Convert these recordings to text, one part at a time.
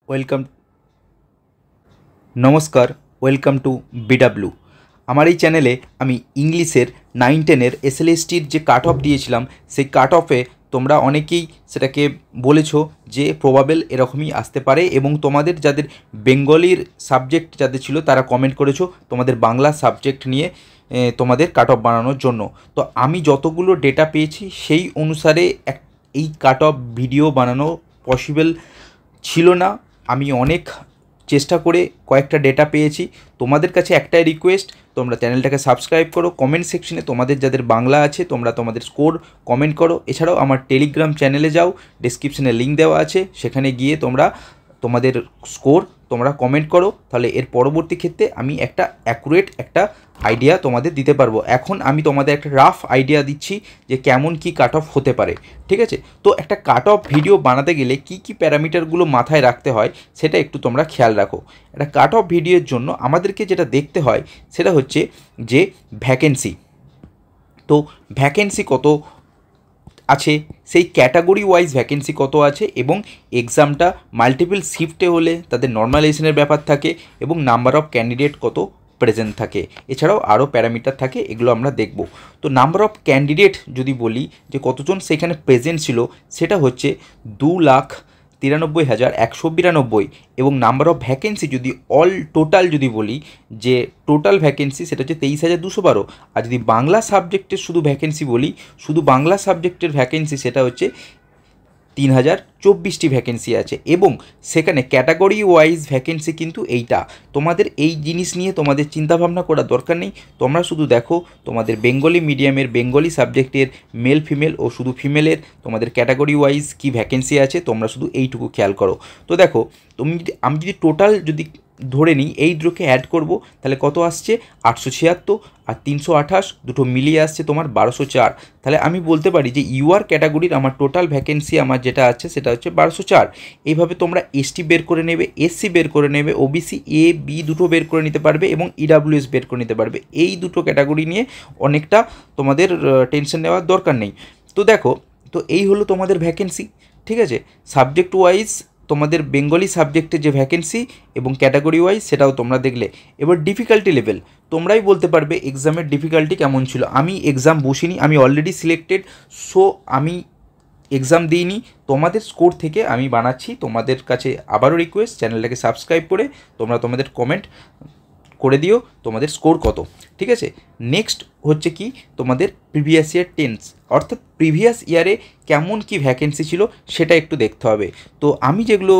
Welcome নমস্কার welcome to BW. আমার এই চ্যানেলে আমি ইংলিশের 9-10-এর এসএলএসটির যে কাট অফ দিয়েছিলাম সেই কাট অফে তোমরা অনেকেই সেটাকে বলেছো যে প্রবাবেল এরকমই আসতে পারে, এবং তোমাদের যাদের বেঙ্গলির সাবজেক্ট যাদের ছিল তারা কমেন্ট করেছো তোমাদের বাংলা সাবজেক্ট নিয়ে তোমাদের কাট অফ বানানোর জন্য। তো আমি যতগুলো ডেটা পেয়েছি সেই অনুসারে এই কাট অফ ভিডিও বানানো পসিবল ছিল না। আমি অনেক চেষ্টা করে কয়েকটা ডেটা পেয়েছি। তোমাদের কাছে একটাই রিকোয়েস্ট, তোমরা চ্যানেলটাকে সাবস্ক্রাইব করো, কমেন্ট সেকশনে তোমাদের যাদের বাংলা আছে তোমরা তোমাদের স্কোর কমেন্ট করো। এছাড়াও আমার টেলিগ্রাম চ্যানেলে যাও, ডিসক্রিপশনে লিঙ্ক দেওয়া আছে, সেখানে গিয়ে তোমরা তোমাদের স্কোর তোমরা কমেন্ট করো। তাহলে এর পরবর্তী ক্ষেত্রে আমি একটা অ্যাকুরেট একটা আইডিয়া তোমাদের দিতে পারবো। এখন আমি তোমাদের একটা রাফ আইডিয়া দিচ্ছি যে কেমন কি কাট অফ হতে পারে, ঠিক আছে? তো একটা কাট অফ ভিডিও বানাতে গেলে কি কি প্যারামিটারগুলো মাথায় রাখতে হয় সেটা একটু তোমরা খেয়াল রাখো। একটা কাট অফ ভিডিওর জন্য আমাদেরকে যেটা দেখতে হয় সেটা হচ্ছে যে ভ্যাকেন্সি। তো ভ্যাকেন্সি কত আছে, সেই ক্যাটাগরি ওয়াইজ ভ্যাকেন্সি কত আছে, এবং এক্সামটা মাল্টিপল শিফটে হলে তাদের নর্মালাইজেশনের ব্যাপার থাকে, এবং নাম্বার অফ ক্যান্ডিডেট কত প্রেজেন্ট থাকে। এছাড়াও আরও প্যারামিটার থাকে, এগুলো আমরা দেখব। তো নাম্বার অফ ক্যান্ডিডেট যদি বলি যে কতজন সেখানে প্রেজেন্ট ছিল, সেটা হচ্ছে 2,93,192, এবং নাম্বার অফ ভ্যাকেন্সি যদি অল টোটাল যদি বলি যে টোটাল ভ্যাকেন্সি সেটা হচ্ছে 23,212। আর যদি বাংলা সাবজেক্টের শুধু ভ্যাকেন্সি বলি, শুধু বাংলা সাবজেক্টের ভ্যাকেন্সি সেটা হচ্ছে 3,024টি ভ্যাকেন্সি আছে, এবং সেখানে ক্যাটাগরি ওয়াইজ ভ্যাকেন্সি কিন্তু এইটা। তোমাদের এই জিনিস নিয়ে তোমাদের চিন্তাভাবনা করার দরকার নেই। তোমরা শুধু দেখো তোমাদের বেঙ্গলি মিডিয়ামের বেঙ্গলি সাবজেক্টের মেল ফিমেল ও শুধু ফিমেলের তোমাদের ক্যাটাগরি ওয়াইজ কী ভ্যাকেন্সি আছে, তোমরা শুধু এইটুকু খেয়াল করো। তো দেখো আমি যদি টোটাল যদি ধরে নিই এই দুটোকে অ্যাড করব, তাহলে কত আসছে 876, আর 328 দুটো মিলিয়ে আসছে তোমার 1204। তাহলে আমি বলতে পারি যে ইউআর ক্যাটাগরির আমার টোটাল ভ্যাকেন্সি আমার যেটা আছে সেটা হচ্ছে 1204। এইভাবে তোমরা এসটি বের করে নেবে, এসসি বের করে নেবে, ওবিসি এ বি দুটো বের করে নিতে পারবে, এবং ইডাব্লিউএস বের করে নিতে পারবে। এই দুটো ক্যাটাগরি নিয়ে অনেকটা তোমাদের টেনশন নেওয়ার দরকার নেই। তো দেখো, তো এই হলো তোমাদের ভ্যাকেন্সি, ঠিক আছে? সাবজেক্ট ওয়াইজ তোমাদের বেঙ্গলি সাবজেক্টে যে ভ্যাকেন্সি এবং ক্যাটাগরি ওয়াইজ সেটাও তোমরা দেখলে। এবার ডিফিকাল্টি লেভেল তোমরাই বলতে পারবে এক্সামের ডিফিকাল্টি কেমন ছিল। আমি এক্সাম বসিনি, আমি অলরেডি সিলেক্টেড, সো আমি এক্সাম দিইনি। তোমাদের স্কোর থেকে আমি বানাচ্ছি। তোমাদের কাছে আবারও রিকোয়েস্ট, চ্যানেলটাকে সাবস্ক্রাইব করে তোমরা তোমাদের কমেন্ট করে দিও তোমাদের স্কোর কত, ঠিক আছে? নেক্সট হচ্ছে কি তোমাদের প্রিভিয়াস ইয়ার টেন্স, অর্থাৎ প্রিভিয়াস ইয়ারে কেমন কি ভ্যাকেন্সি ছিল সেটা একটু দেখতে হবে। তো আমি যেগুলো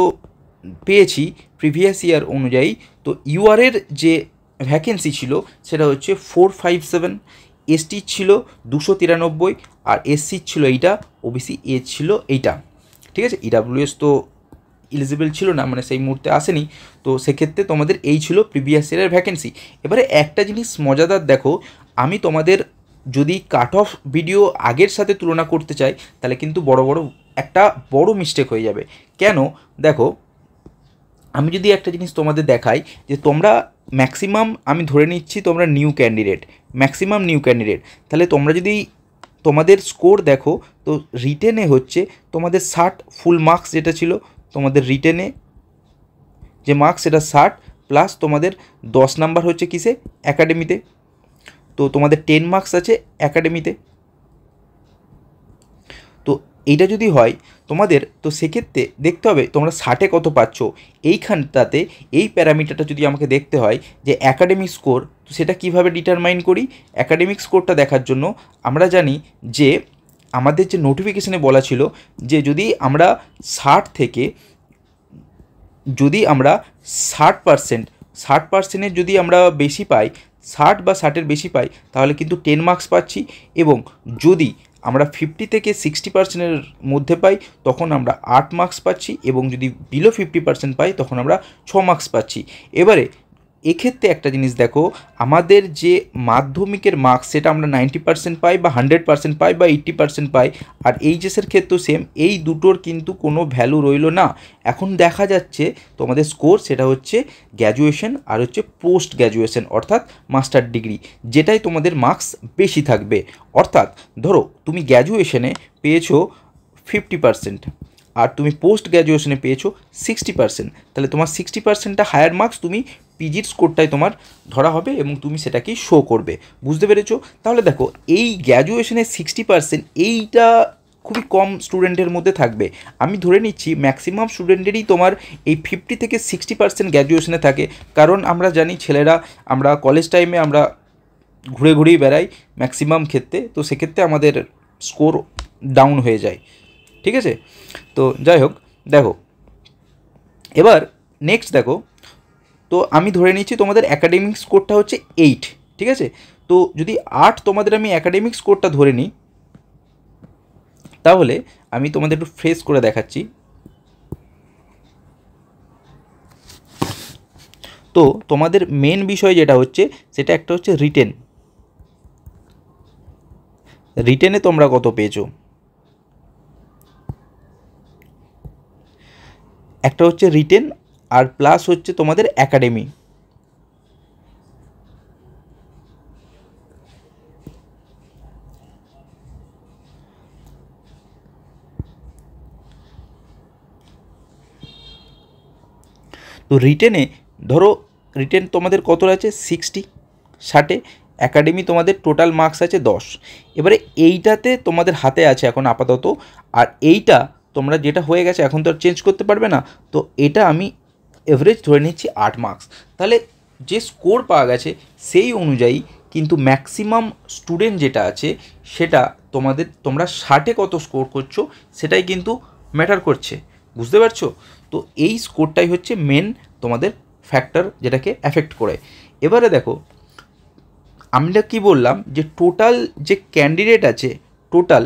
পেয়েছি প্রিভিয়াস ইয়ার অনুযায়ী, তো ইউআরের যে ভ্যাকেন্সি ছিল সেটা হচ্ছে 457, এসটি ছিল 293, আর এসসি ছিল এইটা, ওবিসি এ ছিল এইটা, ঠিক আছে? ইডাব্লিউএস তো এলিজিবল ছিল না, মানে সেই মুহূর্তে আসেনি। তো সেক্ষেত্রে তোমাদের এই ছিল প্রিভিয়াস ইয়ারের ভ্যাকেন্সি। এবারে একটা জিনিস মজাদার দেখো, আমি তোমাদের যদি কাট অফ ভিডিও আগের সাথে তুলনা করতে চাই তাহলে কিন্তু একটা বড় মিস্টেক হয়ে যাবে। কেন দেখো, আমি যদি একটা জিনিস তোমাদের দেখাই যে তোমরা ম্যাক্সিমাম, আমি ধরে নিচ্ছি তোমরা new candidate, maximum new candidate, তাহলে তোমরা যদি তোমাদের স্কোর দেখো তো রিটেনে হচ্ছে তোমাদের 60 ফুল মার্কস যেটা ছিল তোমাদের রিটেনে যে মার্কস সেটা 60, প্লাস তোমাদের 10 নাম্বার হচ্ছে কিসে, অ্যাকাডেমিতে। তো তোমাদের 10 মার্কস আছে অ্যাকাডেমিতে। তো এইটা যদি হয় তোমাদের, তো সেক্ষেত্রে দেখতে হবে তোমরা 60-এ কত পাচ্ছ। এইখানটাতে এই প্যারামিটারটা যদি আমাকে দেখতে হয় যে অ্যাকাডেমিক স্কোর, তো সেটা কীভাবে ডিটারমাইন করি? অ্যাকাডেমিক স্কোরটা দেখার জন্য আমরা জানি যে আমাদের যে নোটিফিকেশানে বলা ছিল যে যদি আমরা 60 থেকে যদি আমরা 60%-এর যদি আমরা বেশি পাই, 60 বা 60-এর বেশি পাই, তাহলে কিন্তু 10 মার্কস পাচ্ছি, এবং যদি আমরা 50 থেকে 60%-এর মধ্যে পাই তখন আমরা 8 মার্কস পাচ্ছি, এবং যদি বিলো 50% পাই তখন আমরা 6 মার্কস পাচ্ছি। এবারে এক্ষেত্রে একটা জিনিস দেখো, আমাদের যে মাধ্যমিকের মার্কস সেটা আমরা 90% পাই বা 100% পাই বা 80% পাই, আর এইচএসের ক্ষেত্রেও সেম। এই দুটোর কিন্তু কোনো ভ্যালু রইল না। এখন দেখা যাচ্ছে তোমাদের স্কোর সেটা হচ্ছে গ্র্যাজুয়েশন আর হচ্ছে পোস্ট গ্র্যাজুয়েশন, অর্থাৎ মাস্টার ডিগ্রি, যেটাই তোমাদের মার্কস বেশি থাকবে। অর্থাৎ ধরো তুমি গ্র্যাজুয়েশনে পেয়েছো 50%, আর তুমি পোস্ট গ্র্যাজুয়েশনে পেয়েছো 60%, তাহলে তোমার 60%টা হায়ার মার্কস তুমি পিজির স্কোরটাই তোমার ধরা হবে এবং তুমি সেটাকেই শো করবে। বুঝতে পেরেছো? তাহলে দেখো এই গ্র্যাজুয়েশনের 60% এইটা খুবই কম স্টুডেন্টের মধ্যে থাকবে। আমি ধরে নিচ্ছি ম্যাক্সিমাম স্টুডেন্টেরই তোমার এই 50 থেকে 60% গ্র্যাজুয়েশনে থাকে, কারণ আমরা জানি ছেলেরা আমরা কলেজ টাইমে আমরা ঘুরে ঘুরেই বেড়াই ম্যাক্সিমাম ক্ষেত্রে, তো সেক্ষেত্রে আমাদের স্কোর ডাউন হয়ে যায়। ঠিক আছে, তো যাই হোক, দেখো এবার নেক্সট দেখো, তো আমি ধরে নিচ্ছি তোমাদের অ্যাকাডেমিক স্কোরটা হচ্ছে 8, ঠিক আছে। তো যদি 8 তোমাদের আমি অ্যাকাডেমিক স্কোরটা ধরে নিই, তাহলে আমি তোমাদের একটু ফ্রেশ করে দেখাচ্ছি। তো তোমাদের মেন বিষয় যেটা হচ্ছে সেটা একটা হচ্ছে রিটেনে তোমরা কত পেয়েছো, একটা হচ্ছে রিটেন আর প্লাস হচ্ছে তোমাদের অ্যাকাডেমি। তো রিটেনে ধরো রিটেন তোমাদের কত আছে 60, অ্যাকাডেমি তোমাদের টোটাল মার্কস আছে 10। এবারে এইটাতে তোমাদের হাতে আছে এখন আপাতত, আর এইটা তোমরা যেটা হয়ে গেছে এখন তো আর চেঞ্জ করতে পারবে না, তো এটা আমি এভারেজ ধরে নিচ্ছি 8 মার্কস। তাহলে যে স্কোর পাওয়া গেছে সেই অনুযায়ী কিন্তু ম্যাক্সিমাম স্টুডেন্ট যেটা আছে সেটা তোমরা 60-এ কত স্কোর করছো সেটাই কিন্তু ম্যাটার করছে। বুঝতে পারছো? তো এই স্কোরটাই হচ্ছে মেন তোমাদের ফ্যাক্টর যেটাকে অ্যাফেক্ট করে। এবারে দেখো আমরা কি বললাম যে টোটাল যে ক্যান্ডিডেট আছে টোটাল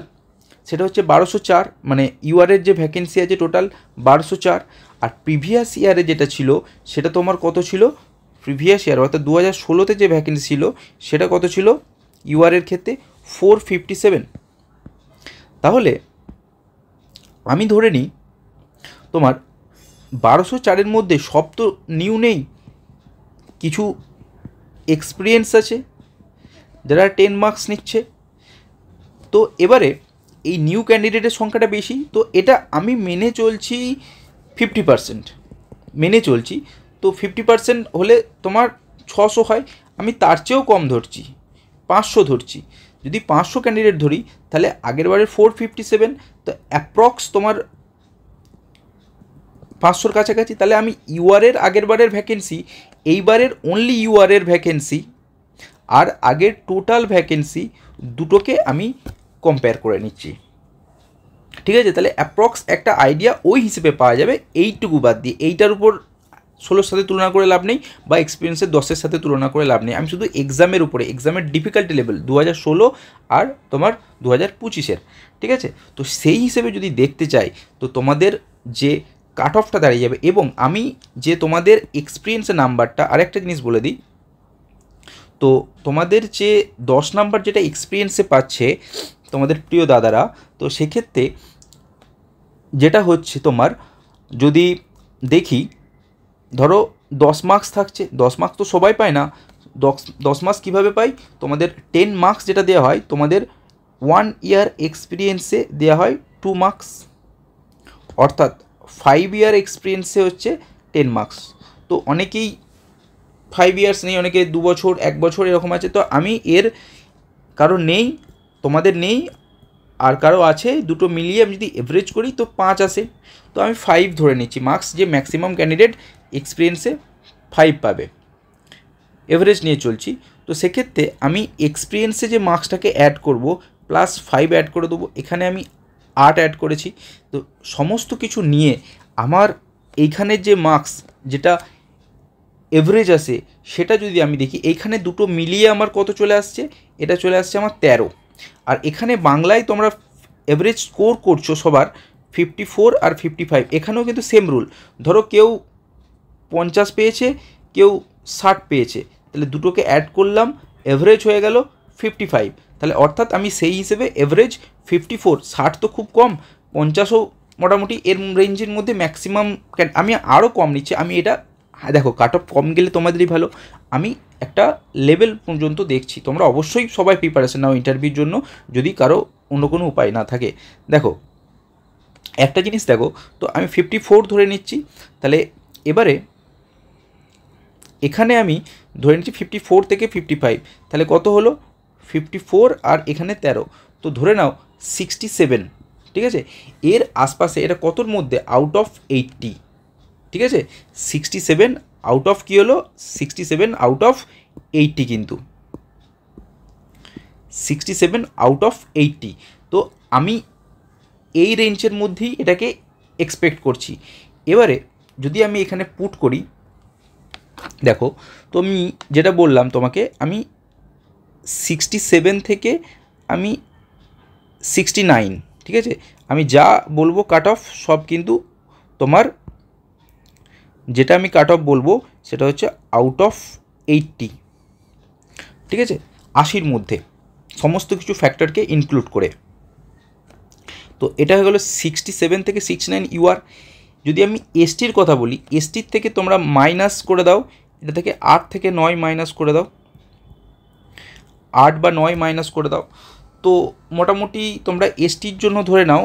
সেটা হচ্ছে 1204, মানে ইউআরের যে ভ্যাকেন্সি আছে টোটাল 1204, আর প্রিভিয়াস ইয়ারে যেটা ছিল সেটা তোমার কত ছিল, প্রিভিয়াস ইয়ার অর্থাৎ 2016-তে যে ভ্যাকেন্সি ছিল সেটা কত ছিল ইউআরের ক্ষেত্রে 457। তাহলে আমি ধরে নিই তোমার 1204-এর মধ্যে সব তো নিউ নেই, কিছু এক্সপিরিয়েন্স আছে যারা 10 মার্কস নিচ্ছে। তো এবারে এই নিউ ক্যান্ডিডেটের সংখ্যাটা বেশি, তো এটা আমি মেনে চলছি 50% মেনে চলছি। তো 50% হলে তোমার 600 হয়, আমি তার চেয়েও কম ধরছি, 500 ধরছি। যদি 500 ক্যান্ডিডেট ধরি তাহলে আগের বারের 457, তো অ্যাপ্রক্স তোমার 500-র কাছাকাছি। তাহলে আমি ইউআরের আগের বারের ভ্যাকেন্সি, এইবারের অনলি ইউআরের ভ্যাকেন্সি আর আগের টোটাল ভ্যাকেন্সি দুটোকে আমি কম্পেয়ার করে নিচ্ছি। ঠিক আছে, তাহলে অ্যাপ্রক্স একটা আইডিয়া ওই হিসেবে পাওয়া যাবে এইটুকু বাদ দিয়ে। এইটার উপর 16-র সাথে তুলনা করে লাভ নেই বা এক্সপিরিয়েন্সের 10-এর সাথে তুলনা করে লাভ নেই। আমি শুধু এক্সামের উপরে, এক্সামের ডিফিকাল্টি লেভেল 2016 আর তোমার 2025-এর, ঠিক আছে। তো সেই হিসেবে যদি দেখতে চাই তো তোমাদের যে কাট অফটা দাঁড়িয়ে যাবে, এবং আমি যে তোমাদের এক্সপিরিয়েন্সের নাম্বারটা, আরেকটা জিনিস বলে দিই, তো তোমাদের যে 10 নাম্বার যেটা এক্সপিরিয়েন্সে পাচ্ছে তোমাদের প্রিয় দাদারা, তো সেক্ষেত্রে যেটা হচ্ছে তোমার যদি দেখি ধরো 10 মার্কস থাকছে, 10 মার্কস তো সবাই পায় না। 10 মার্কস কীভাবে পাই, তোমাদের 10 মার্কস যেটা দেওয়া হয় তোমাদের 1 ইয়ার এক্সপিরিয়েন্সে দেওয়া হয় 2 মার্কস, অর্থাৎ 5 ইয়ার এক্সপিরিয়েন্সে হচ্ছে 10 মার্কস। তো অনেকেই 5 ইয়ার্স নেই, অনেকে 2 বছর 1 বছর এরকম আছে। তো আমি এর কারো নেই, তোমাদের নেই, আর কারো আছে, দুটো মিলিয়ে আমি যদি এভারেজ করি তো 5 আসে। তো আমি 5 ধরে নিচ্ছি মার্কস, যে ম্যাক্সিমাম ক্যান্ডিডেট এক্সপিরিয়েন্সে 5 পাবে, এভারেজ নিয়ে চলছি। তো সেক্ষেত্রে আমি এক্সপিরিয়েন্সে যে মার্কসটাকে অ্যাড করব প্লাস 5 অ্যাড করে দেবো, এখানে আমি 8 অ্যাড করেছি। তো সমস্ত কিছু নিয়ে আমার এইখানের যে মার্কস যেটা এভারেজ আসে সেটা যদি আমি দেখি, এইখানে দুটো মিলিয়ে আমার কত চলে আসছে, এটা চলে আসছে আমার 13। আর এখানে বাংলায় তোমরা এভারেজ স্কোর করছো সবার 54 আর 55, এখানেও কিন্তু সেম রুল। ধরো কেউ 50 পেয়েছে, কেউ 60 পেয়েছে, তাহলে দুটোকে অ্যাড করলাম, এভারেজ হয়ে গেল 55। তাহলে অর্থাৎ আমি সেই হিসেবে এভারেজ 54, 60 তো খুব কম, 50ও মোটামুটি এর রেঞ্জের মধ্যে ম্যাক্সিমাম। আমি আরও কম নিচ্ছি, আমি এটা দেখো কাট অফ কম গেলে তোমাদেরই ভালো, আমি একটা লেভেল পর্যন্ত দেখছি। তোমরা অবশ্যই সবাই প্রিপারেশন নাও ইন্টারভিউর জন্য, যদি কারো অন্য কোনো উপায় না থাকে। দেখো একটা জিনিস দেখো, তো আমি 54 ধরে নিচ্ছি, তাহলে এবারে এখানে আমি ধরে নিচ্ছি 54 থেকে 55, তাহলে কত হলো 54 আর এখানে 13, তো ধরে নাও 67, ঠিক আছে। এর আশপাশে এটা কতর মধ্যে, আউট অফ 80, ঠিক আছে। 67 আউট অফ কী হলো, 67 আউট অফ 80, কিন্তু 67 আউট অফ 80, তো আমি এই রেঞ্জের মধ্যেই এটাকে এক্সপেক্ট করছি। এবারে যদি আমি এখানে পুট করি, দেখো তো আমি যেটা বললাম তোমাকে, আমি 67 থেকে আমি 69, ঠিক আছে, আমি যা বলবো কাট অফ সব কিন্তু তোমার, যেটা আমি কাট অফ বলবো সেটা হচ্ছে আউট অফ 80, ঠিক আছে, 80-র মধ্যে সমস্ত কিছু ফ্যাক্টরকে ইনক্লুড করে। তো এটা হয়ে গেলো 67 থেকে 69 ইউআর। যদি আমি এসটির কথা বলি, এসটির থেকে তোমরা মাইনাস করে দাও, এটা থেকে 8 থেকে 9 মাইনাস করে দাও, 8 বা 9 মাইনাস করে দাও, তো মোটামুটি তোমরা এসটির জন্য ধরে নাও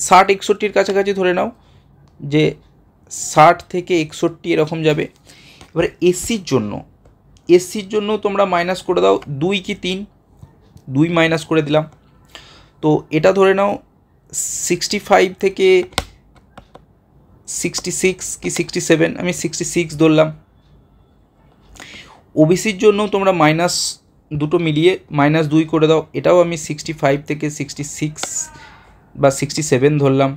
60-61 কাছাকাছি ধরে নাও, যে 60 থেকে 61 এরকম যাবে। এবারে এসসির জন্য তোমরা মাইনাস করে দাও 2 কি 3, 2 মাইনাস করে দিলাম, তো এটা ধরে নাও 65 থেকে 66 কি 67, আমি 66 ধরলাম। ওবিসির জন্য তোমরা মাইনাস দুটো মিলিয়ে -2 করে দাও, এটাও আমি 65 থেকে 66 বা 67 ধরলাম,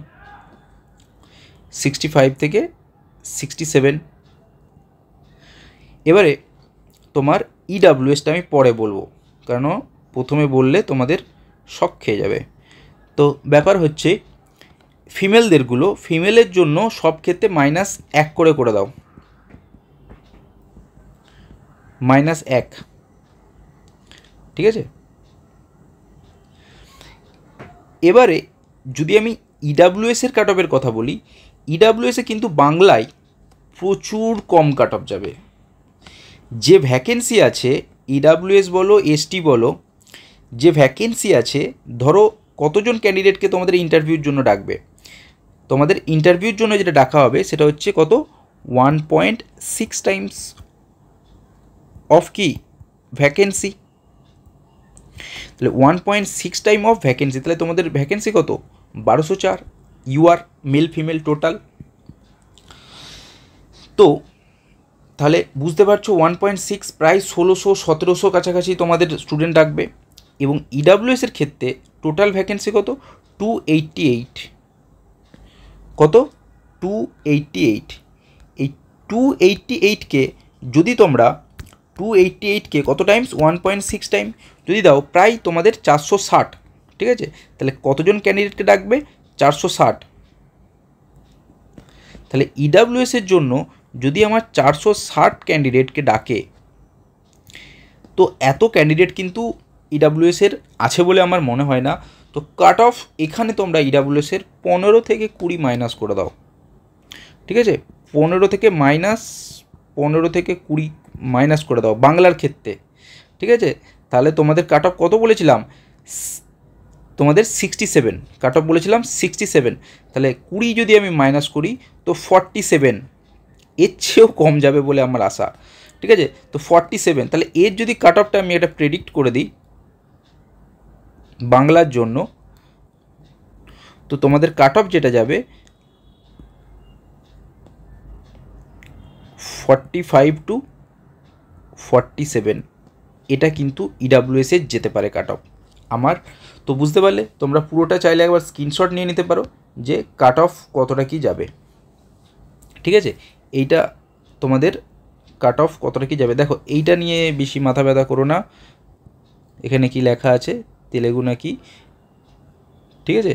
65 থেকে 67। এবারে তোমার ইডাব্লিউএসটা আমি পরে বলবো, কারণ প্রথমে বললে তোমাদের শক খেয়ে যাবে। তো ব্যাপার হচ্ছে ফিমেলের জন্য সব ক্ষেত্রে -1 করে দাও, -1, ঠিক আছে। এবারে যদি আমি ইডাব্লিউএসের কাট অফের কথা বলি, ইডাব্লিউএসে কিন্তু বাংলায় প্রচুর কম কাট অফ যাবে। যে ভ্যাকেন্সি আছে, ইডাব্লিউএস বলো এসটি বলো, যে ভ্যাকেন্সি আছে, ধরো কতজন ক্যান্ডিডেটকে তোমাদের ইন্টারভিউর জন্য ডাকবে, তোমাদের ইন্টারভিউর জন্য যেটা ডাকা হবে সেটা হচ্ছে কত, 1.6 টাইমস অফ কি ভ্যাকেন্সি, তাহলে 1.6 টাইম অফ ভ্যাকেন্সি, তাহলে তোমাদের ভ্যাকেন্সি কত, 1204 ইউআর, মেল ফিমেল টোটাল। তো তাহলে বুঝতে পারছো 1.6 প্রায় 1600-1700 কাছাকাছি তোমাদের স্টুডেন্ট ডাকবে। এবং ইডাব্লিউএসের ক্ষেত্রে টোটাল ভ্যাকেন্সি কত, 288, কত, 288। এই 288কে যদি তোমরা 288কে কত টাইমস, 1.6 টাইম যদি দাও, প্রায় তোমাদের 460, ঠিক আছে। তাহলে কতজন ক্যান্ডিডেটকে ডাকবে, 460। তাহলে ইডাব্লিউএসের জন্য যদি আমার 460 ক্যান্ডিডেটকে ডাকে, তো এত ক্যান্ডিডেট কিন্তু ইডাব্লিউএসের আছে বলে আমার মনে হয় না। তো কাট অফ এখানে তোমরা ইডাব্লিউএসের 15 থেকে 20 মাইনাস করে দাও, ঠিক আছে, 15 থেকে 20 মাইনাস করে দাও বাংলার ক্ষেত্রে, ঠিক আছে। তাহলে তোমাদের কাট অফ কত বলেছিলাম, তোমাদের 67 কাট অফ বলেছিলাম 67, তাহলে 20 যদি আমি মাইনাস করি তো 47, এর চেয়েও কম যাবে বলে আমার আশা, ঠিক আছে। তো 47, তাহলে এর যদি কাট অফটা আমি এটা প্রেডিক্ট করে দিই বাংলার জন্য, তো তোমাদের কাট অফ যেটা যাবে 45 to 47, এটা কিন্তু ইডাব্লিউএসের যেতে পারে কাট অফ আমার। তো বুঝতে পারলে, তোমরা পুরোটা চাইলে একবার স্ক্রিনশট নিয়ে নিতে পারো যে কাট অফ কতটা কি যাবে, ঠিক আছে। এইটা তোমাদের কাট অফ কতটা কি যাবে, দেখো এইটা নিয়ে বেশি মাথা ব্যথা করো না, এখানে কি লেখা আছে, তেলেগু নাকি, ঠিক আছে।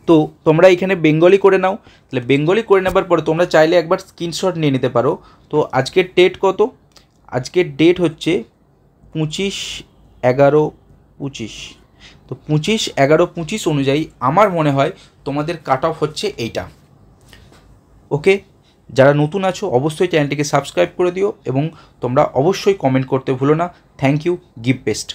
তো তোমরা এখানে বেঙ্গলি করে নাও, তাহলে বেঙ্গলি করে নেবার পরে তোমরা চাইলে একবার স্ক্রিনশট নিয়ে নিতে পারো। তো আজকের ডেট কত, আজকের ডেট হচ্ছে 25/11/25, তো 25/11/25 অনুযায়ী আমার মনে হয় তোমাদের কাট অফ হচ্ছে এইটা, ওকে। যারা নতুন আছো অবশ্যই চ্যানেলটিকে সাবস্ক্রাইব করে দিও এবং তোমরা অবশ্যই কমেন্ট করতে ভুলো না। Thank you, give best.